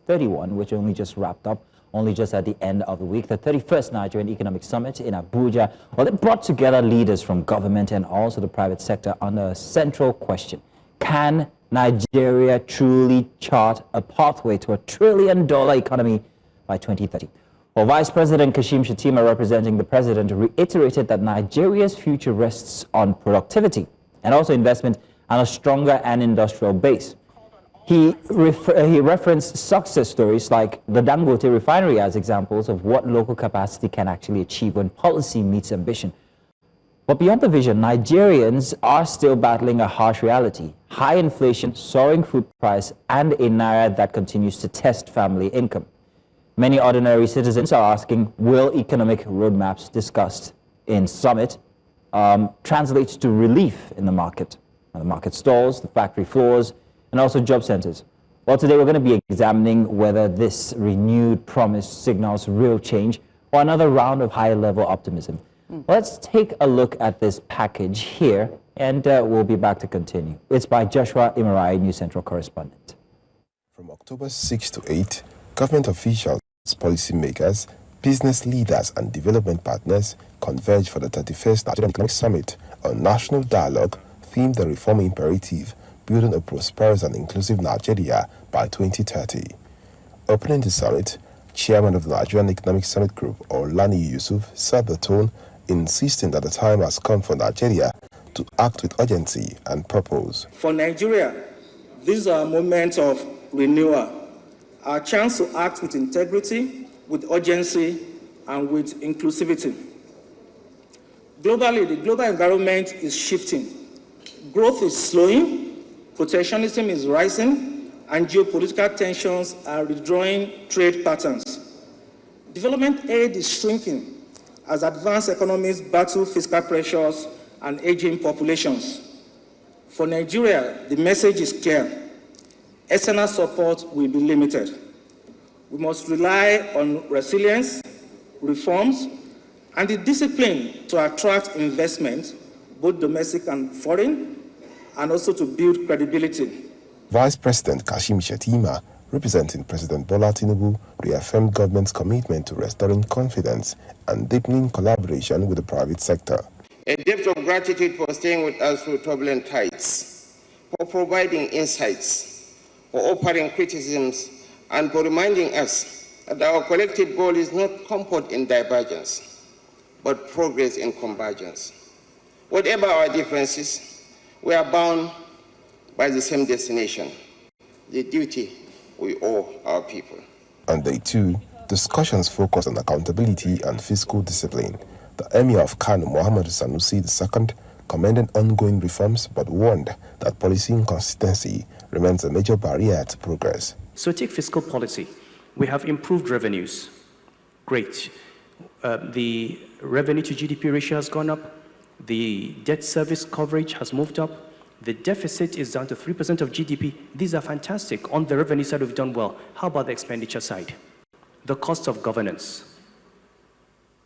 31, which only just wrapped up, only just at the end of the week. The 31st Nigerian Economic Summit in Abuja, well, it brought together leaders from government and also the private sector on a central question. Can Nigeria truly chart a pathway to $1 trillion economy by 2030? Well, Vice President Kashim Shettima, representing the president, reiterated that Nigeria's future rests on productivity and also investment and a stronger and industrial base. He referenced success stories like the Dangote Refinery as examples of what local capacity can actually achieve when policy meets ambition. But beyond the vision, Nigerians are still battling a harsh reality: high inflation, soaring food price, and a naira that continues to test family income. Many ordinary citizens are asking, will economic roadmaps discussed in summit translate to relief in the market? The market stalls, the factory floors, and also job centers. Well, today we're going to be examining whether this renewed promise signals real change or another round of high-level optimism. Let's take a look at this package here, and we'll be back to continue. It's by Joshua Imarai, News Central correspondent. From October 6 to 8, government officials, policymakers, business leaders, and development partners converge for the 31st Nigerian Economic Summit on national dialogue themed the reform imperative, building a prosperous and inclusive Nigeria by 2030. Opening the summit, Chairman of the Nigerian Economic Summit Group, Olani Yusuf, set the tone, insisting that the time has come for Nigeria to act with urgency and purpose. For Nigeria, this is a moment of renewal, our chance to act with integrity, with urgency, and with inclusivity. Globally, the global environment is shifting. Growth is slowing, protectionism is rising, and geopolitical tensions are redrawing trade patterns. Development aid is shrinking as advanced economies battle fiscal pressures and aging populations. For Nigeria, the message is clear: external support will be limited. We must rely on resilience, reforms, and the discipline to attract investment, both domestic and foreign, and also to build credibility. Vice President Kashim Shettima, representing President Bola Tinubu, reaffirmed government's commitment to restoring confidence and deepening collaboration with the private sector. A debt of gratitude for staying with us through turbulent tides, for providing insights, for offering criticisms, and for reminding us that our collective goal is not comfort in divergence, but progress in convergence. Whatever our differences, we are bound by the same destination, the duty we owe our people. On day 2, discussions focused on accountability and fiscal discipline. The Emir of Kano, Muhammad Sanusi II, commended ongoing reforms but warned that policy inconsistency remains a major barrier to progress. So take fiscal policy. We have improved revenues. Great. The revenue to GDP ratio has gone up. The debt service coverage has moved up. The deficit is down to 3% of GDP. These are fantastic. On the revenue side, we've done well. How about the expenditure side? The cost of governance,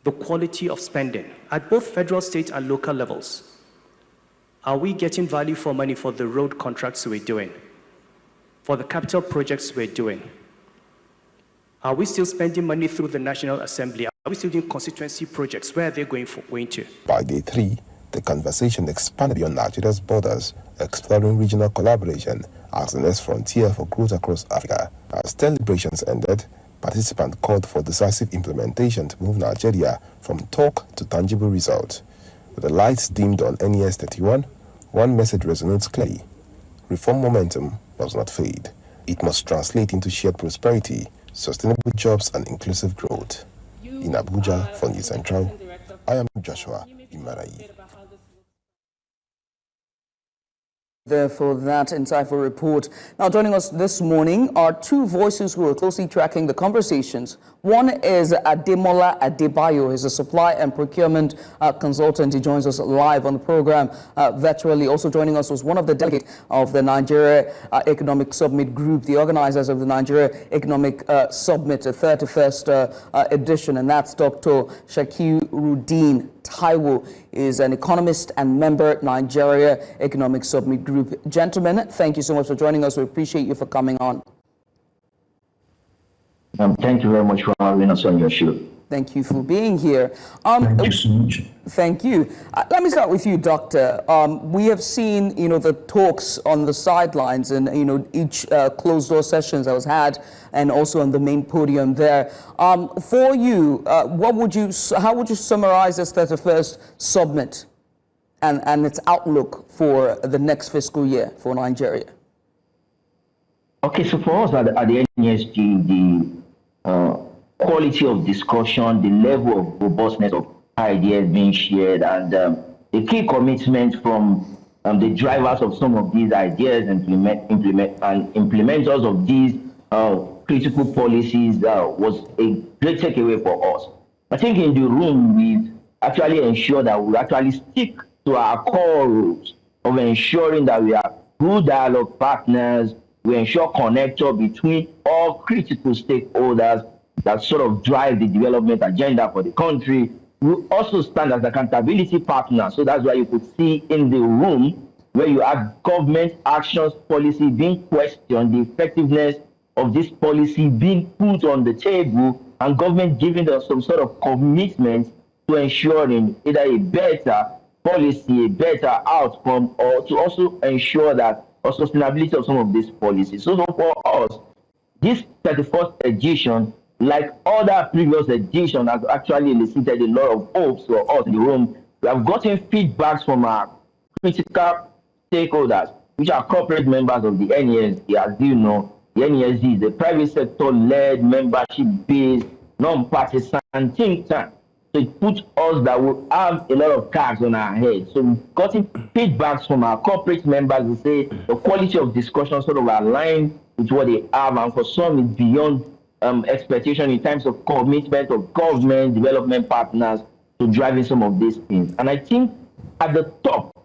the quality of spending at both federal, state, and local levels. Are we getting value for money for the road contracts we're doing? For the capital projects we're doing? Are we still spending money through the National Assembly? Are we still doing constituency projects? Where are they going to? By day 3, the conversation expanded beyond Nigeria's borders, exploring regional collaboration as the next frontier for growth across Africa. As deliberations ended, participants called for decisive implementation to move Nigeria from talk to tangible results. With the lights dimmed on NES 31, one message resonates clearly: reform momentum must not fade. It must translate into shared prosperity, sustainable jobs, and inclusive growth. In Abuja, for News Central, I am Joshua Imarai. For that insightful report. Now, joining us this morning are two voices who are closely tracking the conversations. One is Ademola Adebayo. He's a supply and procurement consultant. He joins us live on the program virtually. Also joining us was one of the delegates of the Nigerian Economic Summit group, the organizers of the Nigerian Economic Summit, the 31st edition, and that's Dr. Shakirudeen. Taiwo is an economist and member Nigeria Economic Summit Group. Gentlemen, thank you so much for joining us. We appreciate you for coming on. Thank you very much for having us on your show. Thank you for being here. Thank you so much. Thank you. Let me start with you, Doctor. We have seen, the talks on the sidelines and, each closed-door sessions that was had, and also on the main podium there. For you, how would you summarize this 31st summit and its outlook for the next fiscal year for Nigeria? Okay, so for us at the NESG, the quality of discussion, the level of robustness of ideas being shared, and the key commitment from the drivers of some of these ideas and implementers of these critical policies was a great takeaway for us. I think in the room, we've actually ensured that we actually stick to our core rules of ensuring that we are good dialogue partners, we ensure connector between all critical stakeholders that sort of drive the development agenda for the country. We also stand as accountability partners. So that's why you could see in the room where you have government actions policy being questioned, the effectiveness of this policy being put on the table, and government giving us some sort of commitment to ensuring either a better policy, a better outcome, or to also ensure that or sustainability of some of these policies. So for us, this 31st edition, like other previous editions, has actually elicited a lot of hopes for us in the room. We have gotten feedbacks from our critical stakeholders, which are corporate members of the NESD. As you know, the NESD is a private sector-led, membership-based, non-partisan think tank. So it puts us that we have a lot of cards on our head. So we've gotten feedbacks from our corporate members who say the quality of discussion sort of aligned with what they have, and for some it's beyond expectation in terms of commitment of government, development partners to driving some of these things. And I think at the top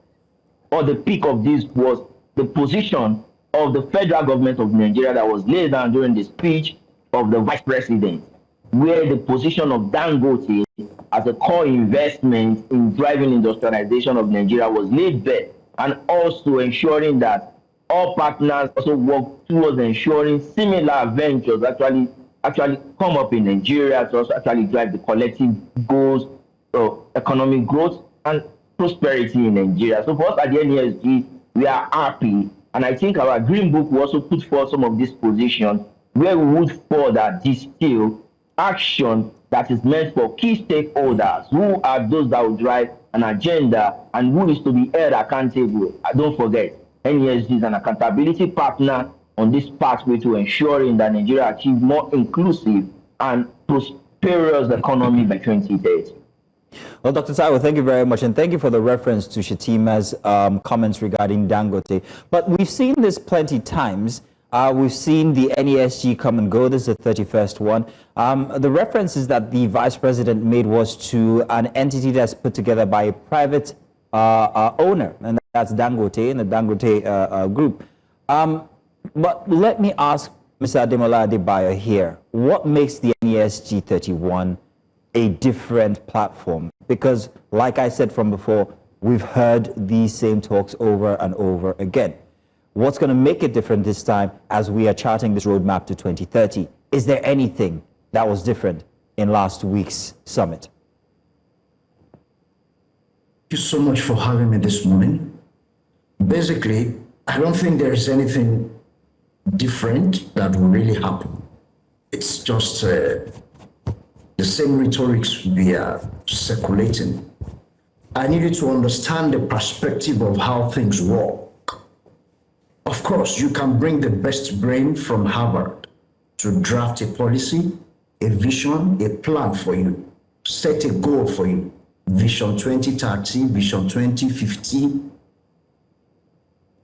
or the peak of this was the position of the federal government of Nigeria that was laid down during the speech of the vice president, where the position of Dangote as a core investment in driving industrialization of Nigeria was laid bare, and also ensuring that all partners also work towards ensuring similar ventures actually come up in Nigeria to also actually drive the collective goals of economic growth and prosperity in Nigeria. So for us at the NESG, we are happy, and I think our Green Book will also put forth some of this position where we would further distill action that is meant for key stakeholders, who are those that will drive an agenda and who is to be held accountable. Don't forget, NESG is an accountability partner on this pathway to ensuring that Nigeria achieves more inclusive and prosperous economy by 2030. Well, Dr. Taiwo, thank you very much, and thank you for the reference to Shettima's comments regarding Dangote. But we've seen this plenty times. We've seen the NESG come and go. This is the 31st one. The references that the vice president made was to an entity that's put together by a private owner, and that's Dangote and the Dangote group. But let me ask Mr. Ademola Adebayo here, what makes the NESG 31 a different platform? Because like I said from before, we've heard these same talks over and over again. What's going to make it different this time as we are charting this roadmap to 2030? Is there anything that was different in last week's summit? Thank you so much for having me this morning. Basically, I don't think there is anything different that will really happen. It's just the same rhetorics we are circulating. I need you to understand the perspective of how things work. Of course, you can bring the best brain from Harvard to draft a policy, a vision, a plan for you, set a goal for you, Vision 2030, Vision 2050.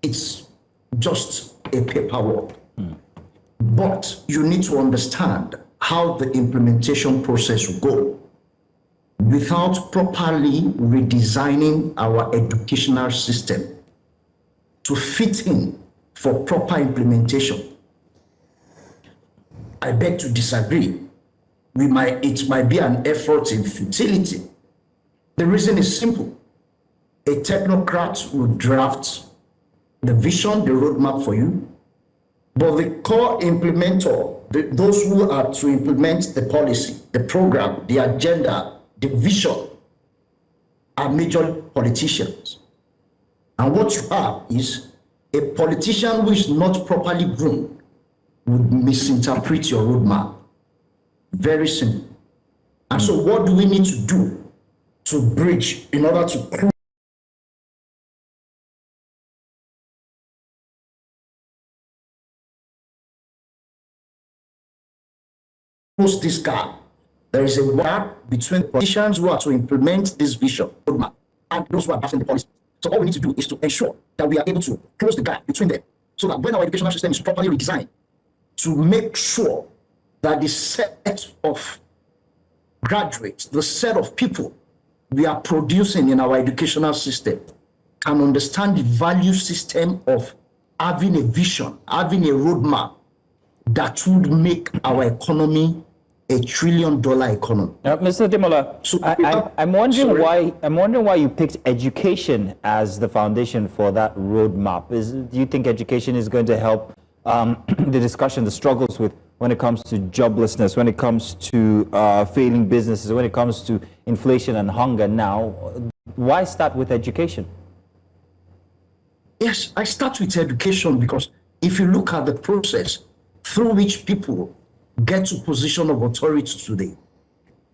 It's just a paperwork. But you need to understand how the implementation process will go without properly redesigning our educational system to fit in for proper implementation. I beg to disagree. It might be an effort in futility. The reason is simple. A technocrat will draft the vision, the roadmap for you, but the core implementer those who are to implement the policy, the program, the agenda, the vision, are major politicians. And what you have is a politician who is not properly groomed would misinterpret your roadmap. Very simple. And so what do we need to do to bridge in order to close this gap? There is a gap between the politicians who are to implement this vision roadmap and those who are passing the policy. So all we need to do is to ensure that we are able to close the gap between them, so that when our educational system is properly redesigned, to make sure that the set of graduates, the set of people we are producing in our educational system can understand the value system of having a vision, having a roadmap that would make our economy $1 trillion economy. Mr. Ademola, So I'm wondering why you picked education as the foundation for that roadmap. Do you think education is going to help the discussion, the struggles with when it comes to joblessness, when it comes to failing businesses, when it comes to inflation and hunger now? Why start with education? Yes, I start with education because if you look at the process through which people get to position of authority today,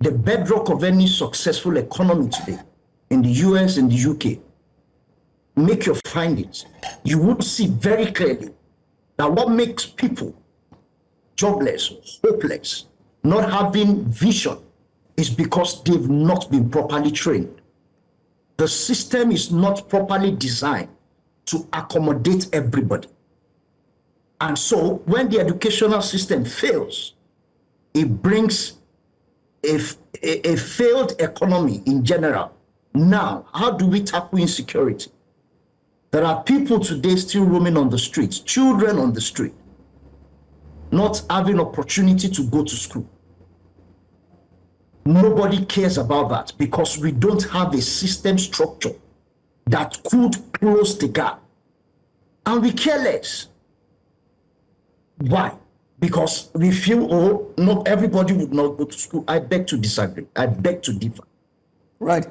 the bedrock of any successful economy today in the US and the UK, make your findings, you would see very clearly that what makes people jobless, hopeless, not having vision, is because they've not been properly trained. The system is not properly designed to accommodate everybody. And so when the educational system fails, it brings a failed economy in general. Now, how do we tackle insecurity? There are people today still roaming on the streets, children on the street, not having opportunity to go to school. Nobody cares about that because we don't have a system structure that could close the gap. And we care less. Why? Because we feel, oh, not everybody would not go to school. I beg to disagree. I beg to differ. Right.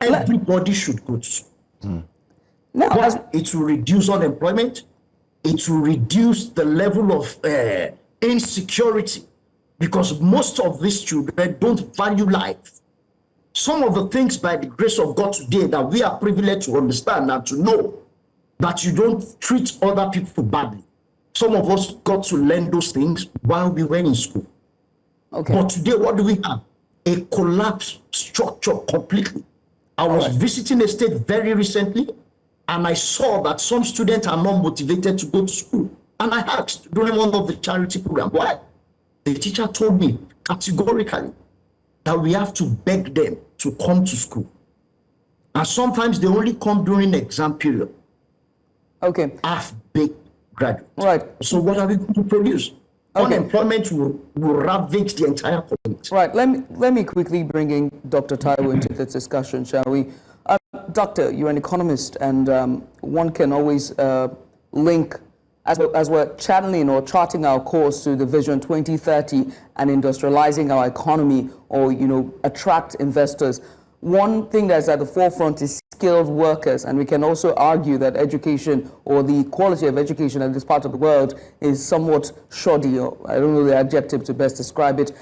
Everybody should go to school. Now, it will reduce unemployment. It will reduce the level of insecurity, because most of these children don't value life. Some of the things, by the grace of God today, that we are privileged to understand and to know, that you don't treat other people badly. Some of us got to learn those things while we were in school. Okay. But today, what do we have? A collapsed structure completely. I was visiting a state very recently, and I saw that some students are not motivated to go to school. And I asked during one of the charity programs, why? The teacher told me categorically that we have to beg them to come to school. And sometimes they only come during the exam period. Okay. Half-baked graduates. Right. So what are we going to produce? Okay. Unemployment will ravage the entire community. Right. Let me quickly bring in Dr. Taiwo into this discussion, shall we? Doctor, you're an economist, and one can always link, as we're channeling or charting our course to the Vision 2030 and industrializing our economy, or attract investors. One thing that's at the forefront is skilled workers, and we can also argue that education, or the quality of education in this part of the world, is somewhat shoddy, or I don't know the adjective to best describe it.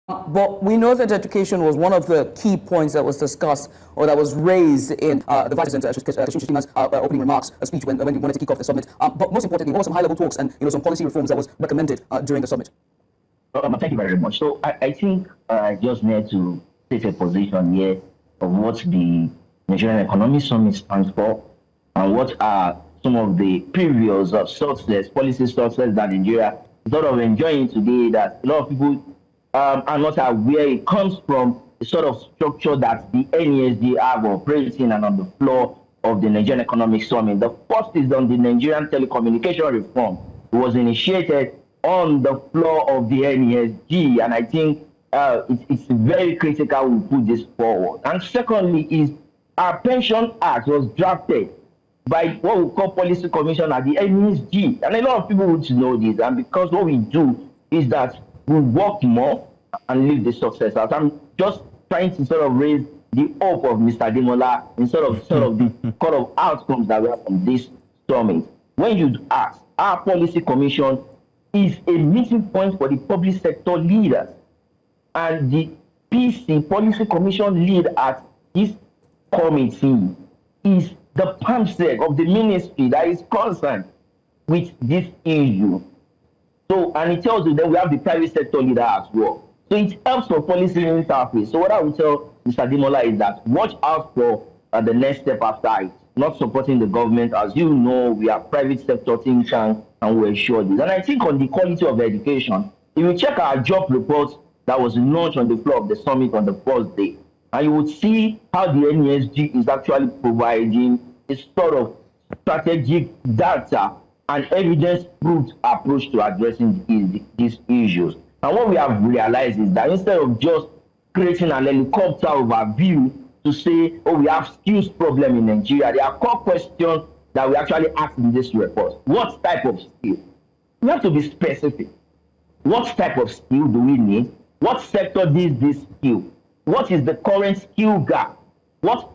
But we know that education was one of the key points that was discussed, or that was raised in the Vice President Kashim Shettima's opening remarks, a speech when he wanted to kick off the summit. But most importantly, what were some high-level talks and some policy reforms that was recommended during the summit? Thank you very much. So I think I just need to take a position here of what the Nigerian Economic Summit stands for, and what are some of the previous success, policy success that Nigeria is sort of enjoying today, that a lot of people are not aware it comes from the sort of structure that the NESD have operating and on the floor of the Nigerian Economic Summit. The first is on the Nigerian telecommunication reform. It was initiated on the floor of the NESD, and I think it's very critical we put this forward. And secondly is our Pension Act was drafted by what we call Policy Commission at the NESD, and a lot of people would know this, and because what we do is that we work more and leave the success out. I'm just trying to sort of raise the hope of Mr. Ademola instead of sort of the kind of outcomes that we have from this summit. When you ask, our policy commission is a meeting point for the public sector leaders, and the PC policy commission lead at this committee is the PAMSEC of the ministry that is concerned with this issue. So, and it tells you that we have the private sector leader as well. So it helps for policy interface. So what I will tell Mr. Ademola is that watch out for the next step after it, not supporting the government. As you know, we are private sector think tank and we ensure this. And I think on the quality of education, if you check our job report that was launched on the floor of the summit on the first day, and you would see how the NESG is actually providing a sort of strategic data and evidence-proved approach to addressing these issues. And what we have realized is that instead of just creating an helicopter overview to say, oh, we have skills problem in Nigeria, there are core questions that we actually ask in this report. What type of skill? We have to be specific. What type of skill do we need? What sector needs this skill? What is the current skill gap? What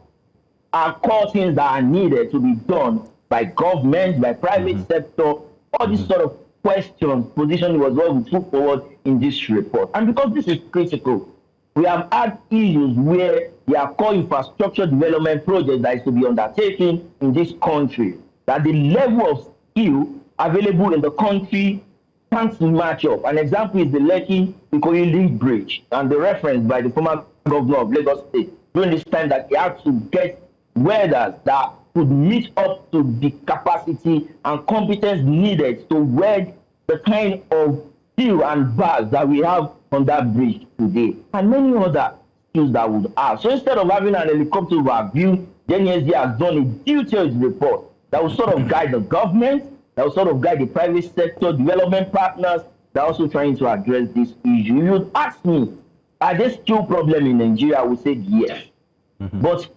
are core things that are needed to be done by government, by private sector? All these sort of questions, position was what we put forward in this report. And because this is critical, we have had issues where there are core infrastructure development projects that is to be undertaken in this country, that the level of skill available in the country can't match up. An example is the Lekki-Ikoyi Link Bridge, and the reference by the former governor of Lagos State during this time that he had to get welders that could meet up to the capacity and competence needed to weld the kind of steel and bars that we have on that bridge today, and many other skills that would have. So instead of having an helicopter overview, the NESG has done a detailed report that will sort of guide the government, that will sort of guide the private sector, development partners that are also trying to address this issue. If you'd ask me, are there skill problem in Nigeria? I would say yes. But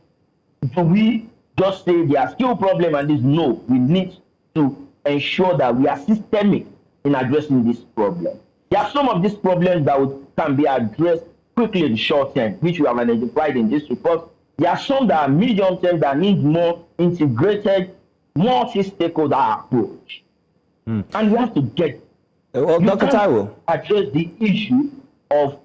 do we just say there are skill problem and this? No, we need to ensure that we are systemic in addressing this problem. There are some of these problems that can be addressed quickly in the short term, which we have identified in this report. There are some that are medium term that need more integrated, multi-stakeholder approach. And we have to get Dr. Taiwo, address the issue of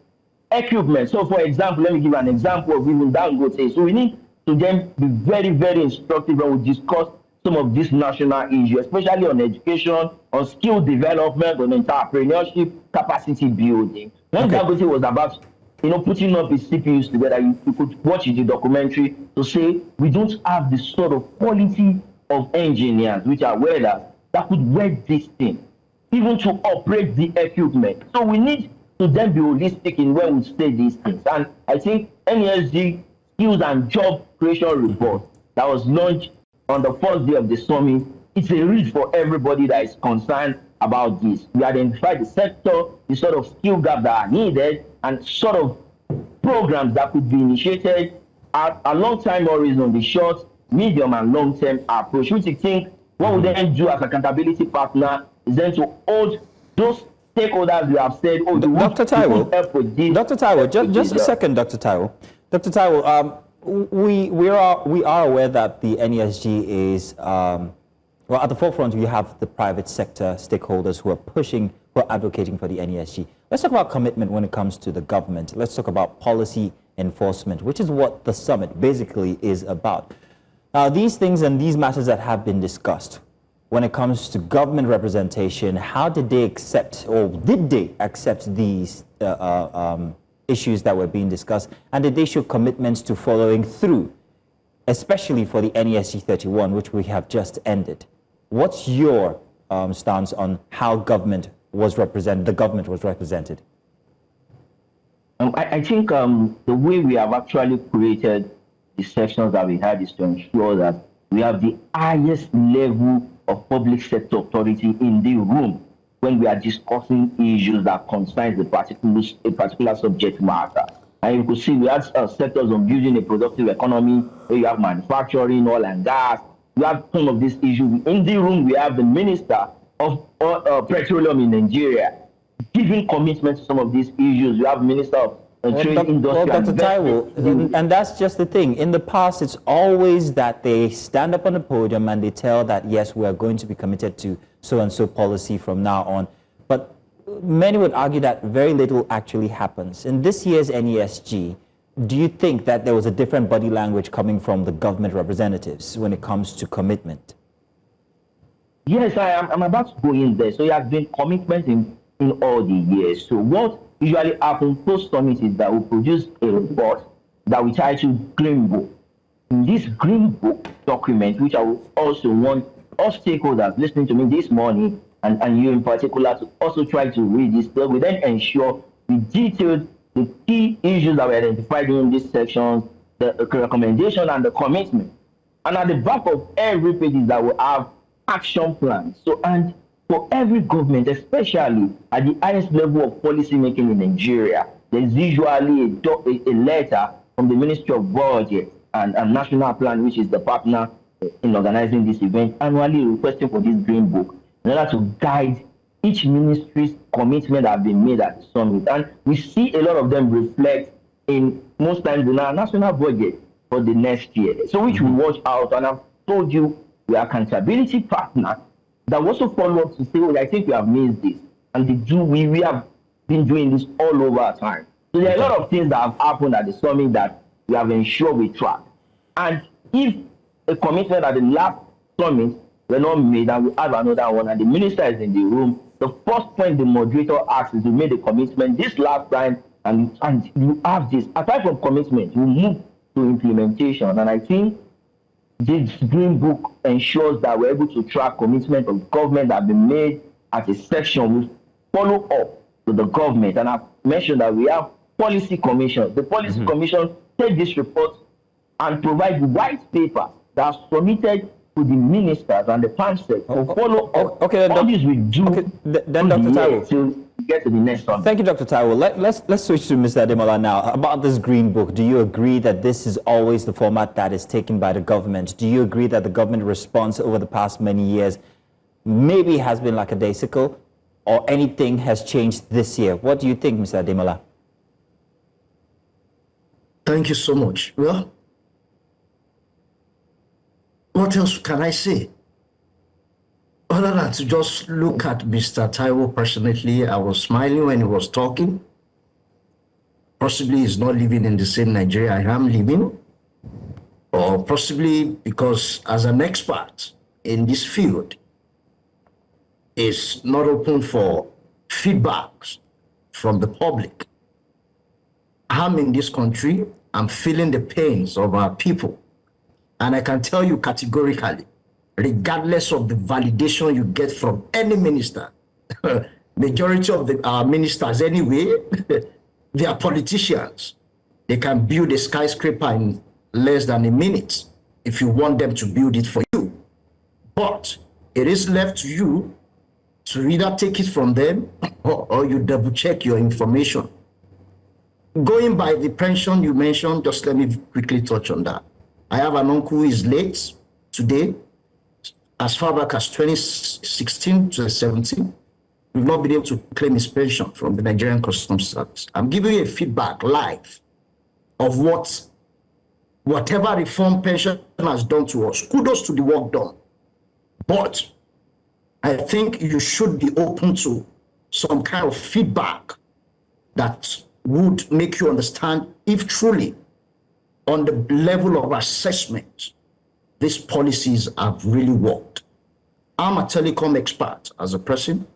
equipment. So, for example, let me give an example of even Dangote. So we need to then be very, very instructive when we discuss some of these national issues, especially on education, on skill development, on entrepreneurship, capacity building. When Dangote was about, putting up his CPUs together, you could watch the documentary to say we don't have the sort of quality of engineers, which are welders, that could weld this thing, even to operate the equipment. So we need to then be holistic in when we say these things. And I think NESG Skills and Job Creation Report that was launched on the first day of the summit, it's a read for everybody that is concerned about this. We identify the sector, the sort of skill gap that are needed, and sort of programs that could be initiated at a long time horizon on the short, medium, and long-term approach, which I think what we then do as accountability partner is then to hold those stakeholders we have said, oh, Dr. Taiwo, just a second, Dr. Taiwo. Dr. Taiwo, we are aware that the NESG is, at the forefront. We have the private sector stakeholders who are advocating for the NESG. Let's talk about commitment when it comes to the government. Let's talk about policy enforcement, which is what the summit basically is about. These things and these matters that have been discussed, when it comes to government representation, how did they accept, or did they accept these issues that were being discussed, and did they show commitments to following through, especially for the NESG 31, which we have just ended? What's your stance on how the government was represented? I think the way we have actually created the sections that we had is to ensure that we have the highest level of public sector authority in the room when we are discussing issues that concern a particular subject matter. And you could see we had sectors on building a productive economy, where you have manufacturing, oil and gas. You have some of these issues. In the room, we have the Minister of Petroleum in Nigeria. giving commitment to some of these issues. You have Minister of Trade, Industry, well, Dr. Taiwo, and that's just the thing. In the past, it's always that they stand up on the podium and they tell that, yes, we are going to be committed to so-and-so policy from now on. But many would argue that very little actually happens. In this year's NESG, do you think that there was a different body language coming from the government representatives when it comes to commitment? Yes, I'm about to go in there. So there has been commitment in all the years. So what usually happens post-summit is that we produce a report that we title Green Book. In this Green Book document, which I would also want all stakeholders listening to me this morning, and you in particular, to also try to read this, so we then ensure we detailed the key issues that were identified in these sections, the recommendation and the commitment. And at the back of every page is that we have action plans. So, and for every government, especially at the highest level of policy making in Nigeria, there's usually a letter from the Ministry of Budget and National Plan, which is the partner in organizing this event, annually requesting for this Green Book in order to guide each ministry's commitment that have been made at the summit. And we see a lot of them reflect in most times in our national budget for the next year. So which we watch out, and I've told you we are accountability partner that also follow up to say, well, I think we have missed this. And we have been doing this all over our time. So there are a lot of things that have happened at the summit that we have ensured we track. And if a commitment at the last summit were not made and we have another one and the minister is in the room, the first point the moderator asks is to make the commitment this last time, and you have this. Aside from commitment, you move to implementation. And I think this Green Book ensures that we're able to track commitment of government that have been made as a section. We follow up to the government. And I've mentioned that we have policy commission. The policy commission take this report and provide white paper that are submitted to the ministers and the council to follow up. Okay, then, all this we do. Okay, then Dr. Taiwo, to get to the next one. Thank you, Dr. Taiwo. Let's switch to Mr. Ademola now. About this Green Book, do you agree that this is always the format that is taken by the government? Do you agree that the government response over the past many years maybe has been lackadaisical, or anything has changed this year? What do you think, Mr. Ademola? Thank you so much. Well, what else can I say? Other than to just look at Mr. Taiwo personally, I was smiling when he was talking. Possibly he's not living in the same Nigeria I am living, or possibly because as an expert in this field, is not open for feedbacks from the public. I'm in this country, I'm feeling the pains of our people. And I can tell you categorically, regardless of the validation you get from any minister, majority of our ministers anyway, they are politicians. They can build a skyscraper in less than a minute if you want them to build it for you. But it is left to you to either take it from them or you double check your information. Going by the pension you mentioned, just let me quickly touch on that. I have an uncle who is late today. As far back as 2016 to 2017, we've not been able to claim his pension from the Nigerian Customs Service. I'm giving you a feedback live of whatever reform pension has done to us. Kudos to the work done. But I think you should be open to some kind of feedback that would make you understand if truly on the level of assessment, these policies have really worked. I'm a telecom expert as a person,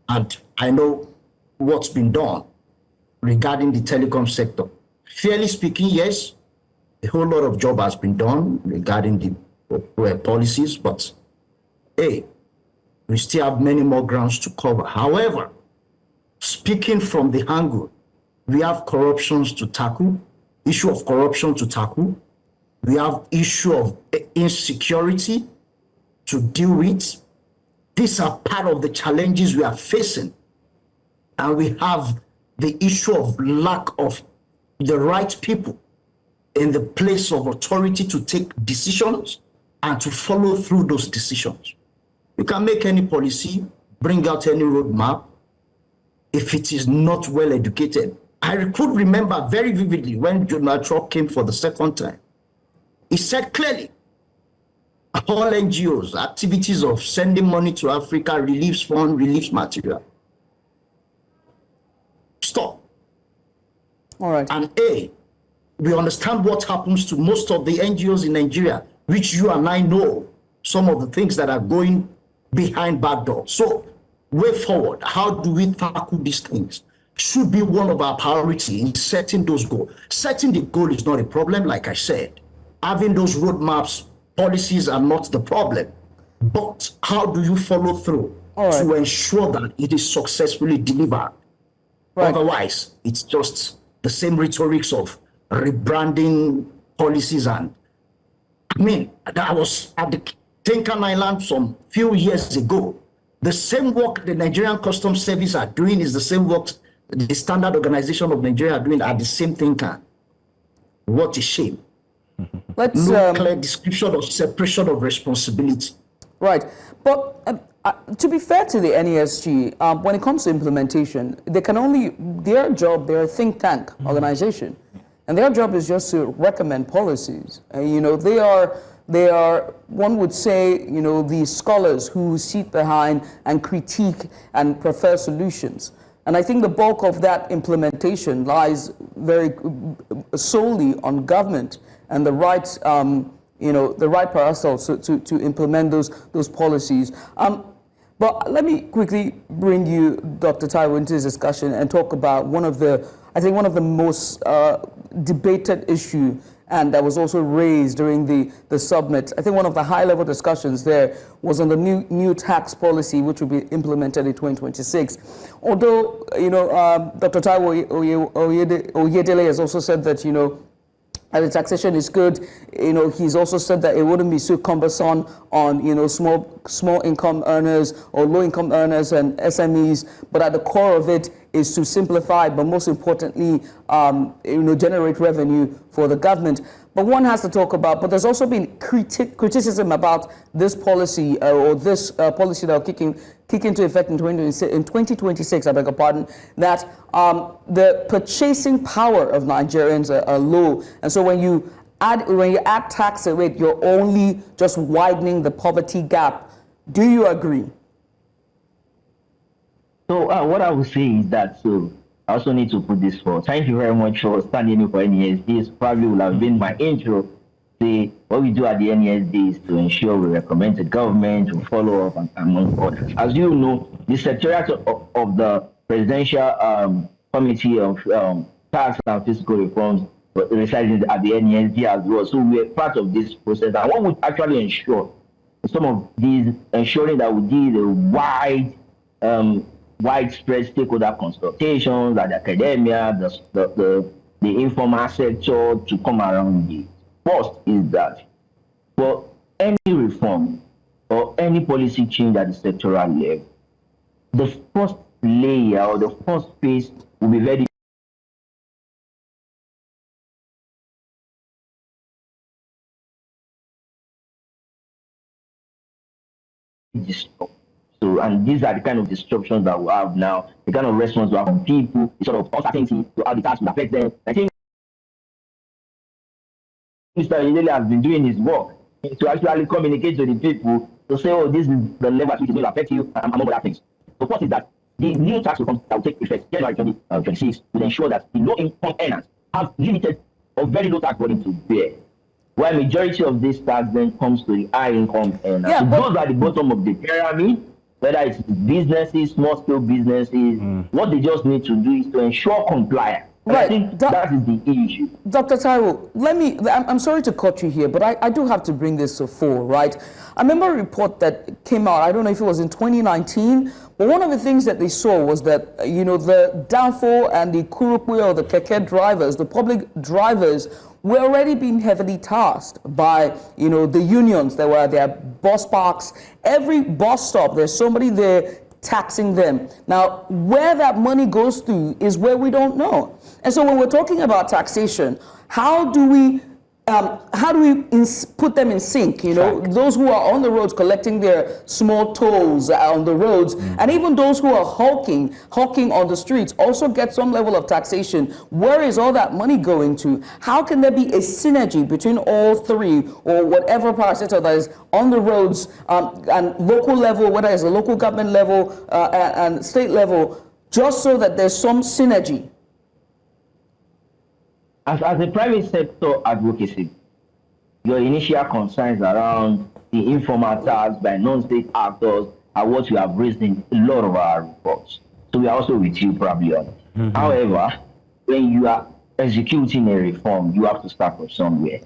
and I know what's been done regarding the telecom sector. Fairly speaking, yes, a whole lot of job has been done regarding the policies, but hey, we still have many more grounds to cover. However, speaking from the angle, we have corruptions to tackle, issue of corruption to tackle. We have issue of insecurity to deal with. These are part of the challenges we are facing. And we have the issue of lack of the right people in the place of authority to take decisions and to follow through those decisions. You can make any policy, bring out any roadmap, if it is not well educated. I could remember very vividly when Donald Trump came for the second time. He said clearly, all NGOs, activities of sending money to Africa, reliefs fund, reliefs material, stop. All right. And we understand what happens to most of the NGOs in Nigeria, which you and I know some of the things that are going behind back doors. So, way forward, how do we tackle these things? Should be one of our priorities in setting those goals. Setting the goal is not a problem, like I said. Having those roadmaps, policies are not the problem. But how do you follow through to ensure that it is successfully delivered? Right. Otherwise, it's just the same rhetorics of rebranding policies. And I mean, I was at the Tinkan Island some few years ago. The same work the Nigerian Customs Service are doing is the same work the Standard Organization of Nigeria are doing at the same Tinkan. What a shame. Let's no clear description of separation of responsibility. Right, but to be fair to the NESG, when it comes to implementation, they can only, they're a think tank organization, and their job is just to recommend policies. You know, they are, one would say, you know, the scholars who sit behind and critique and prefer solutions. And I think the bulk of that implementation lies very solely on government and the right, you know, the right parasol to implement those policies. But let me quickly bring you, Dr. Taiwo, into this discussion and talk about one of the most debated issue, and that was also raised during the summit. I think one of the high-level discussions there was on the new tax policy, which will be implemented in 2026. Although, you know, Dr. Taiwo Oyedele has also said that, you know, the taxation is good. You know, he's also said that it wouldn't be so cumbersome on, you know, small income earners or low income earners and SMEs. But at the core of it is to simplify, but most importantly, you know, generate revenue for the government. But one has to talk about, but there's also been criticism about this policy or this policy that will kick into effect in 2026, I beg your pardon, that the purchasing power of Nigerians are low. And so when you add tax rate, you're only just widening the poverty gap. Do you agree? So what I would say is that, I also need to put this forward. Thank you very much for standing in for NESD. This probably will have been my intro. See, what we do at the NESD is to ensure we recommend the government to follow up and among others. As you know, the Secretariat of the Presidential Committee of Tax and Fiscal Reforms resides at the NESD as well. So we are part of this process. And what would actually ensure some of these, ensuring that we did a widespread stakeholder consultations at the academia, the informal sector to come around it. First is that for any reform or any policy change at the sectoral level, the first layer or the first phase will be very disruptive. So, and these are the kind of disruptions that we have now, the kind of response we have from people, the sort of uncertainty to how the tax will affect them. I think Mr. Oyedele has been doing his work to actually communicate to the people to say, oh, this is the level at which it will affect you, and among other things. So, first is that the new tax reforms that will take effect January 2026 will ensure that the low-income earners have limited or very low tax burden to bear, while majority of this tax then comes to the high-income earners. Yeah, so those are the bottom of the pyramid. Whether it's businesses, small-scale businesses, what they just need to do is to ensure compliance. Right. I think that is the issue. Dr. Taiwo, I'm sorry to cut you here, but I do have to bring this to fore, right? I remember a report that came out, I don't know if it was in 2019, but one of the things that they saw was that, you know, the Danfo and the Kurukwe or the Keke drivers, the public drivers, were already being heavily tasked by, you know, the unions that were at their bus parks. Every bus stop, there's somebody there taxing them. Now, where that money goes to is where we don't know. And so when we're talking about taxation, how do we how do we put them in sync? You know, those who are on the roads collecting their small tolls on the roads, and even those who are hawking on the streets also get some level of taxation. Where is all that money going to? How can there be a synergy between all three, or whatever parastatal that is on the roads and local level, whether it's a local government level and state level, just so that there's some synergy? As a private sector advocacy, your initial concerns around the informal tax by non-state actors are what you have raised in a lot of our reports. So we are also with you probably on it. However, when you are executing a reform, you have to start from somewhere.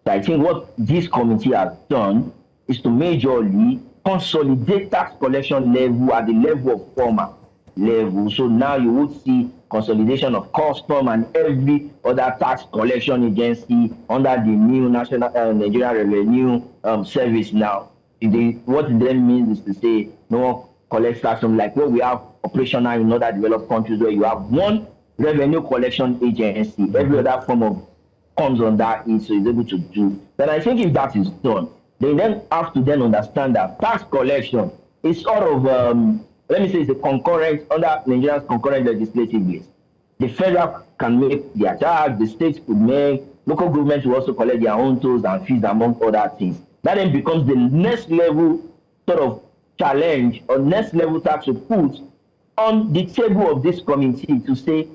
So I think what this committee has done is to majorly consolidate tax collection level at the level of former level. So now you would see consolidation of custom and every other tax collection agency under the new National Nigerian Revenue Service now. What it then means is to say no one collects tax from like what we have operational in other developed countries where you have one revenue collection agency, every other form of comes on that is so is able to do. Then I think if that is done, they then have to then understand that tax collection is sort of let me say it's a concurrent, under Nigeria's concurrent legislative base. The federal can make their tax, the states could make, local governments will also collect their own tolls and fees among other things. That then becomes the next level sort of challenge or next level tax to put on the table of this committee to say,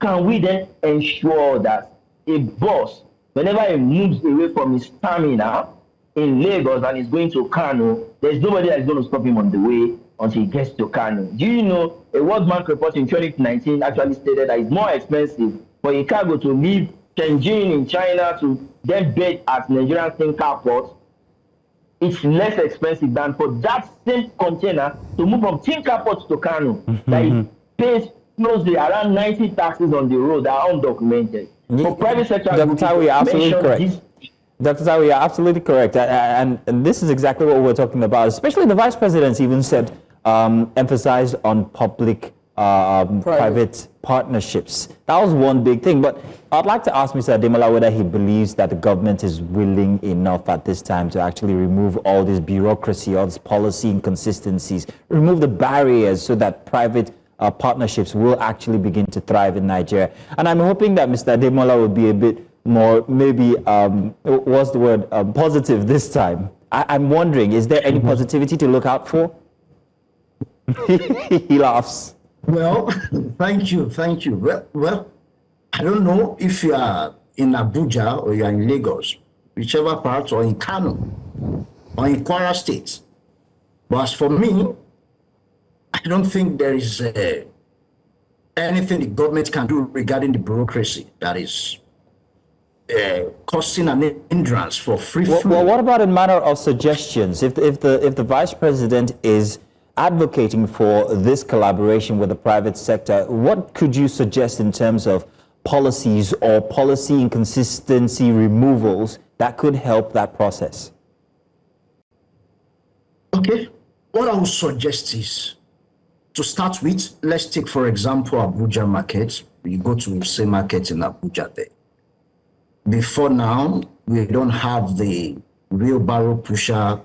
can we then ensure that a boss, whenever he moves away from his stamina in Lagos and is going to Kano, there's nobody that's going to stop him on the way until he gets to Kano. Do you know a World Bank report in 2019 actually stated that it's more expensive for a cargo to leave Shenzhen in China to then bed at Nigerian Tinker port? It's less expensive than for that same container to move from Tinker port to Kano. That it pays closely around 90 taxes on the road that are undocumented. For private sector, Dr. Taiwo, you're absolutely correct. Dr. Taiwo, you're absolutely correct. And this is exactly what we're talking about. Especially the Vice President even said, emphasized on public private partnerships. That was one big thing. But I'd like to ask Mr. Ademola whether he believes that the government is willing enough at this time to actually remove all this bureaucracy, all these policy inconsistencies, remove the barriers so that private partnerships will actually begin to thrive in Nigeria. And I'm hoping that Mr. Ademola will be a bit more, maybe, what's the word, positive this time. I'm wondering, is there any positivity to look out for? He laughs. Well, thank you. Well, I don't know if you are in Abuja or you are in Lagos, whichever part, or in Kano, or in Kwara State. But as for me, I don't think there is anything the government can do regarding the bureaucracy that is causing an hindrance for free flow. Well, what about in matter of suggestions? If the Vice President is advocating for this collaboration with the private sector, what could you suggest in terms of policies or policy inconsistency removals that could help that process? Okay, what I would suggest is, to start with, let's take, for example, Abuja market. You go to say market in Abuja there. Before now, we don't have the wheelbarrow pusher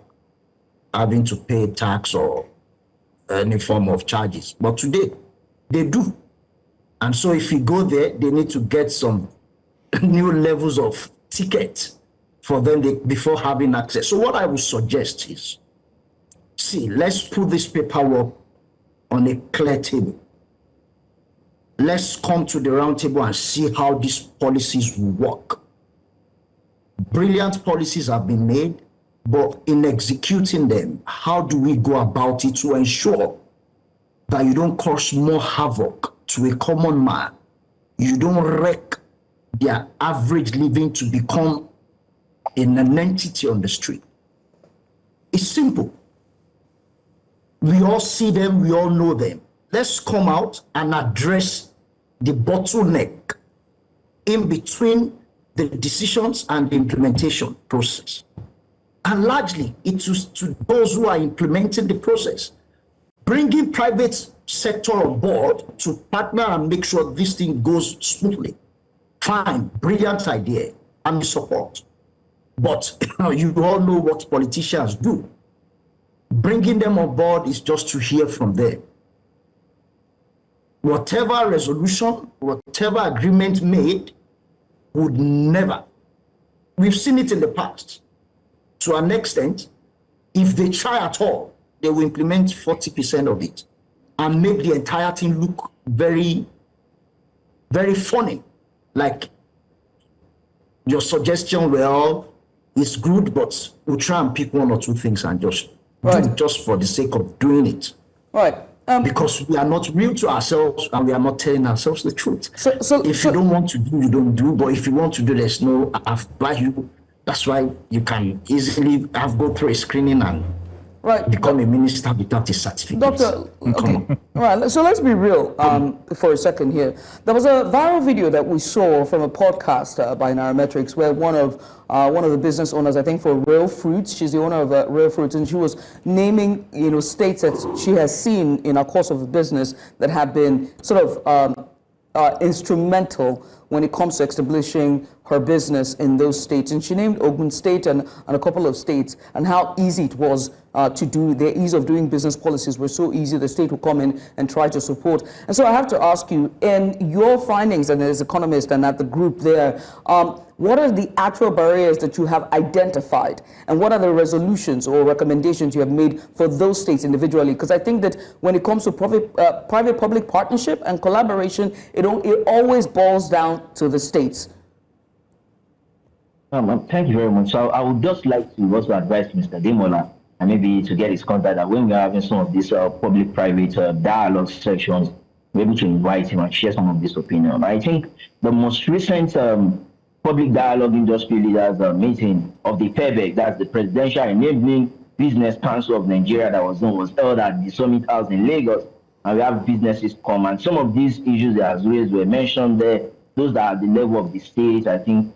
having to pay tax or any form of charges. But today, they do. And so if you go there, they need to get some new levels of ticket for them before having access. So what I would suggest is, see, let's put this paperwork on a clear table. Let's come to the round table and see how these policies will work. Brilliant policies have been made, but in executing them, how do we go about it to ensure that you don't cause more havoc to a common man? You don't wreck their average living to become an entity on the street. It's simple. We all see them, we all know them. Let's come out and address the bottleneck in between the decisions and the implementation process. And largely, it is to those who are implementing the process. Bringing private sector on board to partner and make sure this thing goes smoothly. Fine, brilliant idea, and support. But you all know what politicians do. Bringing them on board is just to hear from them. Whatever resolution, whatever agreement made would never. We've seen it in the past. To an extent, if they try at all, they will implement 40% of it and make the entire thing look very, very funny. Like your suggestion, well, it's good, but we'll try and pick one or two things and just do it just for the sake of doing it. Right. Because we are not real to ourselves and we are not telling ourselves the truth. So if you don't want to do, you don't do. But if you want to do, there's no value. That's why you can easily go through a screening and become a minister without a certificate. Doctor, okay. All right, so let's be real for a second here. There was a viral video that we saw from a podcast by Nairametrics where one of the business owners, I think for Real Fruits, she's the owner of Real Fruits, and she was naming, states that she has seen in her course of business that have been sort of instrumental when it comes to establishing her business in those states. And she named Ogun State and a couple of states, and how easy it was to do. Their ease of doing business policies were so easy, the state would come in and try to support. And so I have to ask you, in your findings and as Economist and at the group there, what are the actual barriers that you have identified? And what are the resolutions or recommendations you have made for those states individually? Because I think that when it comes to private-public partnership and collaboration, it always boils down to the states. Thank you very much. So I would just like to also advise Mr. Ademola, and maybe to get his contact, that when we are having some of these public-private dialogue sections, we're able to invite him and share some of this opinion. I think the most recent public dialogue industry leaders meeting of the PEBEC, that's the Presidential Enabling Business Council of Nigeria, that was held at the Summit House in Lagos, and we have businesses come, and some of these issues that as raised were mentioned there, those that are at the level of the state. I think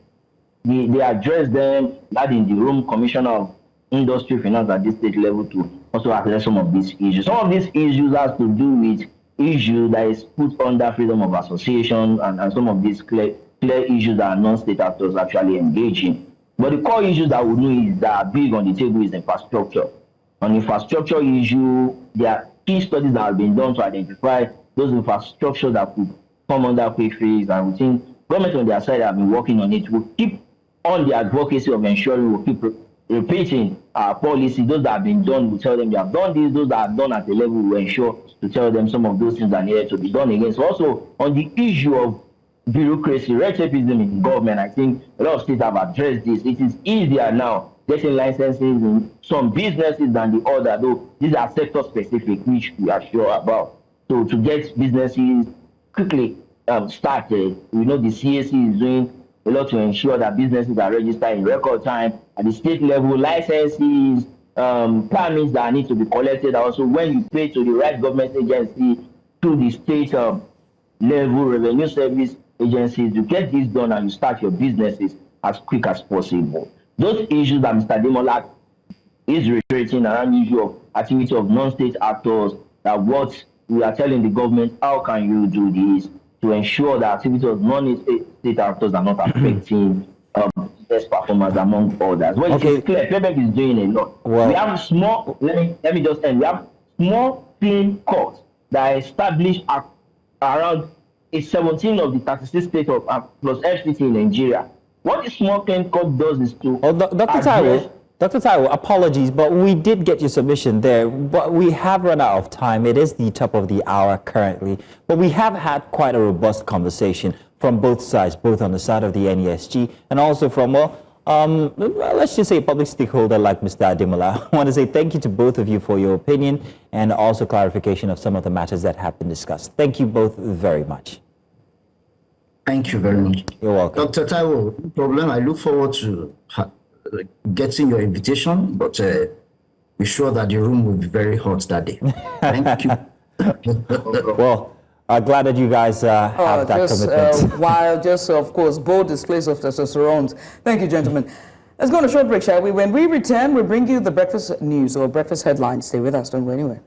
they address them, that in the room Commissioner of Industry Finance at this state level to also address some of these issues. Some of these issues has to do with issues that is put under freedom of association and some of these clear issues that are non-state actors actually engaging. But the core issues that we know is that are big on the table is infrastructure. On infrastructure issue, there are key studies that have been done to identify those infrastructures that could come under quick fix, and we think government on their side have been working on it. We'll keep on the advocacy of ensuring we'll keep repeating our policy. Those that have been done, we'll tell them you have done this. Those that are done at the level, we'll ensure to tell them some of those things that needed to be done again. So also on the issue of bureaucracy, red tapeism in government, I think a lot of states have addressed this. It is easier now getting licenses in some businesses than the other, though these are sector specific, which we are sure about. So to get businesses quickly started, we know the CAC is doing a lot to ensure that businesses are registered in record time. At the state level, licenses, permits that need to be collected. Also, when you pay to the right government agency, to the state level revenue service agencies, you get this done and you start your businesses as quick as possible. Those issues that Mr. Ademola is reiterating around the issue of activity of non-state actors, that what we are telling the government, how can you do this to ensure that activity of non-state actors are not affecting best performance among others. Well, okay. It's clear, PEBEC is doing a lot. Well, we have small, let me just end. We have small clean courts that are established around 17 of the 36 states of plus FCT in Nigeria. What the small clean court does is to Dr. Taiwo, apologies, but we did get your submission there, but we have run out of time. It is the top of the hour currently, but we have had quite a robust conversation from both sides, both on the side of the NESG and also from, let's just say a public stakeholder like Mr. Ademola. I want to say thank you to both of you for your opinion and also clarification of some of the matters that have been discussed. Thank you both very much. Thank you very much. You're welcome. Dr. Taiwo, no problem. I look forward to getting your invitation, but be sure that the room will be very hot that day. Thank you. Well, glad that you guys have that commitment. Of course, bold displays of testosterone. Thank you, gentlemen. Let's go on a short break, shall we? When we return, we'll bring you the breakfast news or breakfast headlines. Stay with us. Don't go anywhere.